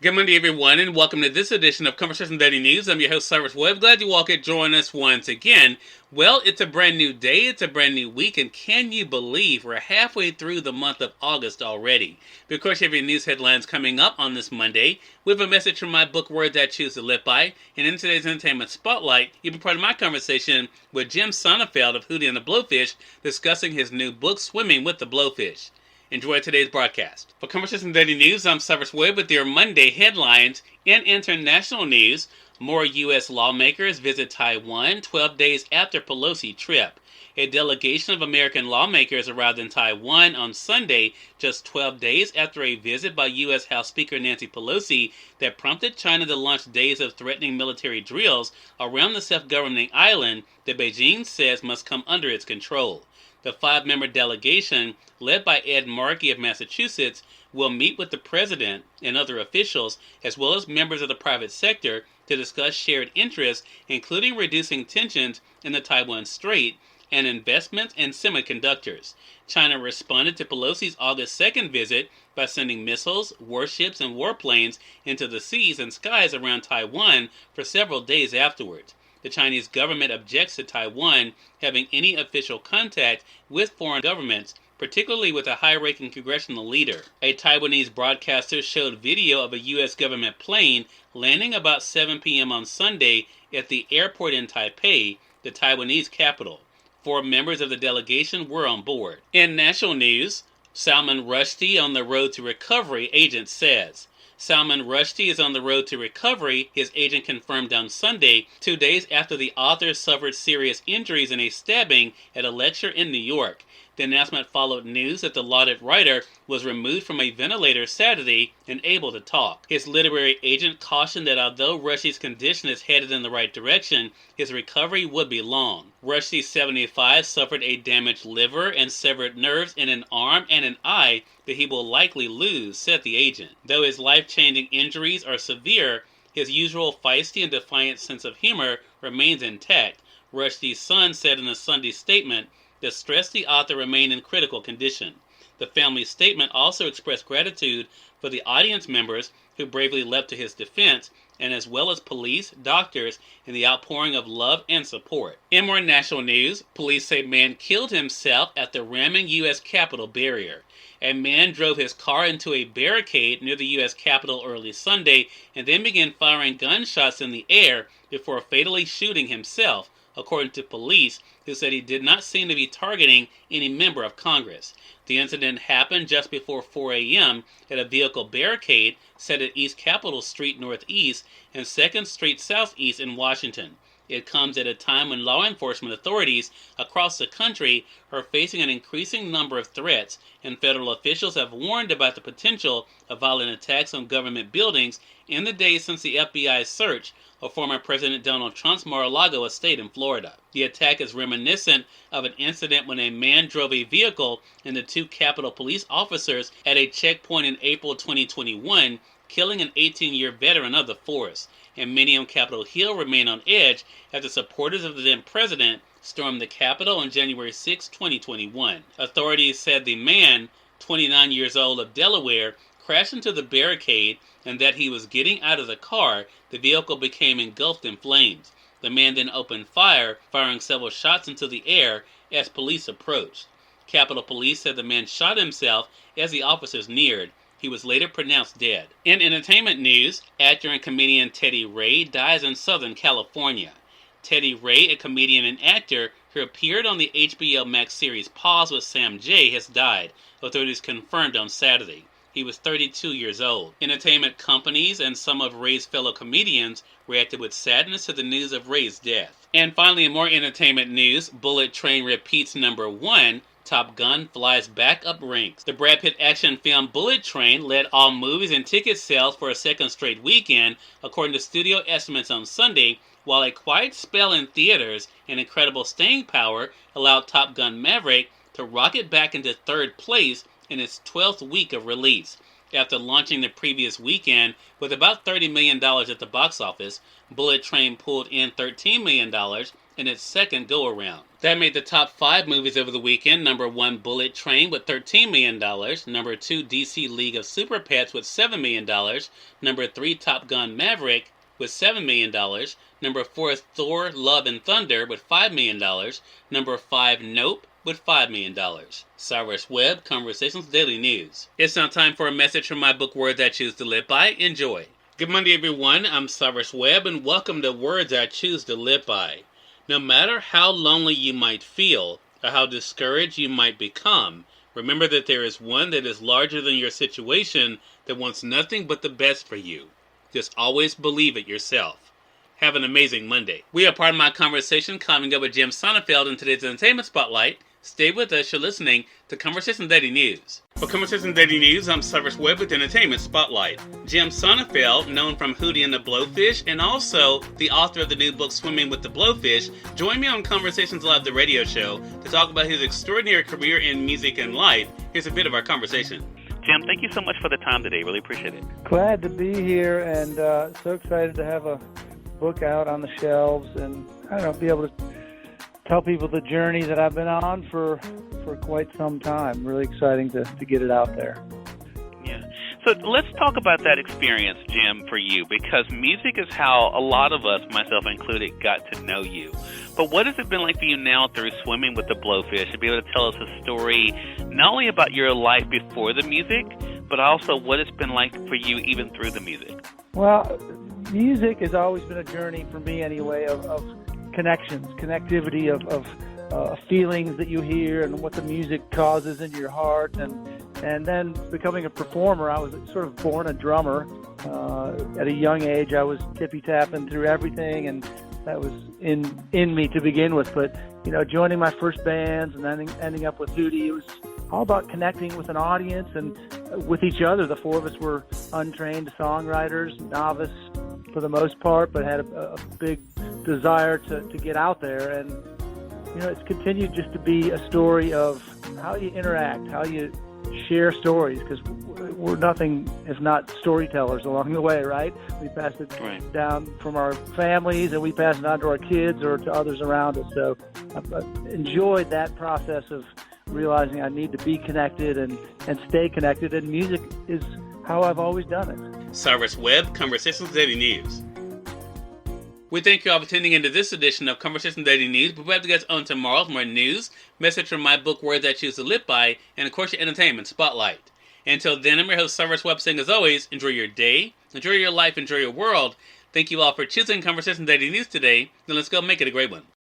Good Monday, everyone, and welcome to this edition of Conversation Daily News. I'm your host, Cyrus Webb. Glad you all could join us once again. Well, it's a brand new day, it's a brand new week, and can you believe we're halfway through the month of August already? Of course, you have your news headlines coming up on this Monday. We have a message from my book, Words I Choose to Live By, and in today's Entertainment Spotlight, you'll be part of my conversation with Jim Sonnefeld of Hootie and the Blowfish, discussing his new book, Swimming with the Blowfish. Enjoy today's broadcast. For Conversation Daily News, I'm Cyrus Webb with your Monday headlines. In international news, more U.S. lawmakers visit Taiwan 12 days after Pelosi trip. A delegation of American lawmakers arrived in Taiwan on Sunday, just 12 days after a visit by U.S. House Speaker Nancy Pelosi that prompted China to launch days of threatening military drills around the self-governing island that Beijing says must come under its control. The five-member delegation, led by Ed Markey of Massachusetts, will meet with the president and other officials, as well as members of the private sector, to discuss shared interests, including reducing tensions in the Taiwan Strait and investments in semiconductors. China responded to Pelosi's August 2nd visit by sending missiles, warships, and warplanes into the seas and skies around Taiwan for several days afterwards. The Chinese government objects to Taiwan having any official contact with foreign governments, particularly with a high-ranking congressional leader. A Taiwanese broadcaster showed video of a U.S. government plane landing about 7 p.m. on Sunday at the airport in Taipei, the Taiwanese capital. 4 members of the delegation were on board. In national news, Salman Rushdie on the road to recovery, agent says. Salman Rushdie is on the road to recovery, his agent confirmed on Sunday, 2 days after the author suffered serious injuries in a stabbing at a lecture in New York. The announcement followed news that the lauded writer was removed from a ventilator Saturday and able to talk. His literary agent cautioned that although Rushdie's condition is headed in the right direction, his recovery would be long. Rushdie, 75, suffered a damaged liver and severed nerves in an arm and an eye that he will likely lose, said the agent. Though his life-changing injuries are severe, his usual feisty and defiant sense of humor remains intact, Rushdie's son said in a Sunday statement that stressed the author remained in critical condition. The family's statement also expressed gratitude for the audience members who bravely leapt to his defense, and as well as police, doctors, and the outpouring of love and support. In more national news, police say man killed himself after ramming U.S. Capitol barrier. A man drove his car into a barricade near the U.S. Capitol early Sunday and then began firing gunshots in the air before fatally shooting himself, according to police, who said he did not seem to be targeting any member of Congress. The incident happened just before 4 a.m. at a vehicle barricade set at East Capitol Street Northeast and 2nd Street Southeast in Washington. It comes at a time when law enforcement authorities across the country are facing an increasing number of threats, and federal officials have warned about the potential of violent attacks on government buildings in the days since the FBI's search of former President Donald Trump's Mar-a-Lago estate in Florida. The attack is reminiscent of an incident when a man drove a vehicle into 2 Capitol police officers at a checkpoint in April 2021, killing an 18-year veteran of the force. And many on Capitol Hill remain on edge after supporters of the then president stormed the Capitol on January 6, 2021. Authorities said the man, 29 years old of Delaware, crashed into the barricade, and that he was getting out of the car, the vehicle became engulfed in flames. The man then opened fire, firing several shots into the air as police approached. Capitol Police said the man shot himself as the officers neared. He was later pronounced dead. In entertainment news, actor and comedian Teddy Ray dies in Southern California. Teddy Ray, a comedian and actor who appeared on the HBO Max series Pause with Sam Jay, has died, authorities confirmed on Saturday. He was 32 years old. Entertainment companies and some of Ray's fellow comedians reacted with sadness to the news of Ray's death. And finally, in more entertainment news, Bullet Train repeats #1. Top Gun flies back up ranks. The Brad Pitt action film Bullet Train led all movies and ticket sales for a second straight weekend, according to studio estimates on Sunday, while a quiet spell in theaters and incredible staying power allowed Top Gun Maverick to rocket back into 3rd place in its 12th week of release. After launching the previous weekend with about $30 million at the box office, Bullet Train pulled in $13 million in its second go-around. That made the top 5 movies over the weekend. Number 1, Bullet Train with $13 million. Number 2, DC League of Super Pets with $7 million. Number 3, Top Gun Maverick with $7 million. Number 4 is Thor, Love and Thunder with $5 million. Number 5, Nope with $5 million. Cyrus Webb, Conversations Daily News. It's now time for a message from my book, Words I Choose to Live By. Enjoy. Good Monday, everyone. I'm Cyrus Webb, and welcome to Words I Choose to Live By. No matter how lonely you might feel or how discouraged you might become, remember that there is one that is larger than your situation that wants nothing but the best for you. Just always believe it yourself. Have an amazing Monday. We are part of my conversation coming up with Jim Sonnenfeld in today's Entertainment Spotlight. Stay with us. You're listening to Conversation Daily News. For Conversation Daily News, I'm Cyrus Webb with Entertainment Spotlight. Jim Sonnenfeld, known from Hootie and the Blowfish, and also the author of the new book Swimming with the Blowfish, joined me on Conversations Live, the radio show, to talk about his extraordinary career in music and life. Here's a bit of our conversation. Jim, thank you so much for the time today. Really appreciate it. Glad to be here, and so excited to have a book out on the shelves, and be able to tell people the journey that I've been on for quite some time. Really exciting to get it out there. Yeah. So let's talk about that experience, Jim, for you, because music is how a lot of us, myself included, got to know you. But what has it been like for you now through Swimming with the Blowfish to be able to tell us a story not only about your life before the music, but also what it's been like for you even through the music? Well, music has always been a journey for me anyway of connections, connectivity of feelings that you hear and what the music causes in your heart, and then becoming a performer. I was sort of born a drummer. At a young age, I was tippy-tapping through everything, and that was in me to begin with. But joining my first bands and then ending up with Hootie, it was all about connecting with an audience and with each other. The four of us were untrained songwriters, novice for the most part, but had a big desire to get out there. And it's continued just to be a story of how you interact, how you share stories, because we're nothing if not storytellers along the way, right? We pass it down from our families, and we pass it on to our kids or to others around us. So I've enjoyed that process of realizing I need to be connected and stay connected, and music is how I've always done it. Cyrus Webb, Conversations Daily News. We thank you all for tuning into this edition of Conversation Daily News. We'll have to get on tomorrow for more news, message from my book, Words I Choose to Live By, and of course your entertainment spotlight. Until then, I'm your host, Cyrus Webb, saying as always, enjoy your day, enjoy your life, enjoy your world. Thank you all for choosing Conversation Daily News today. Now let's go make it a great one.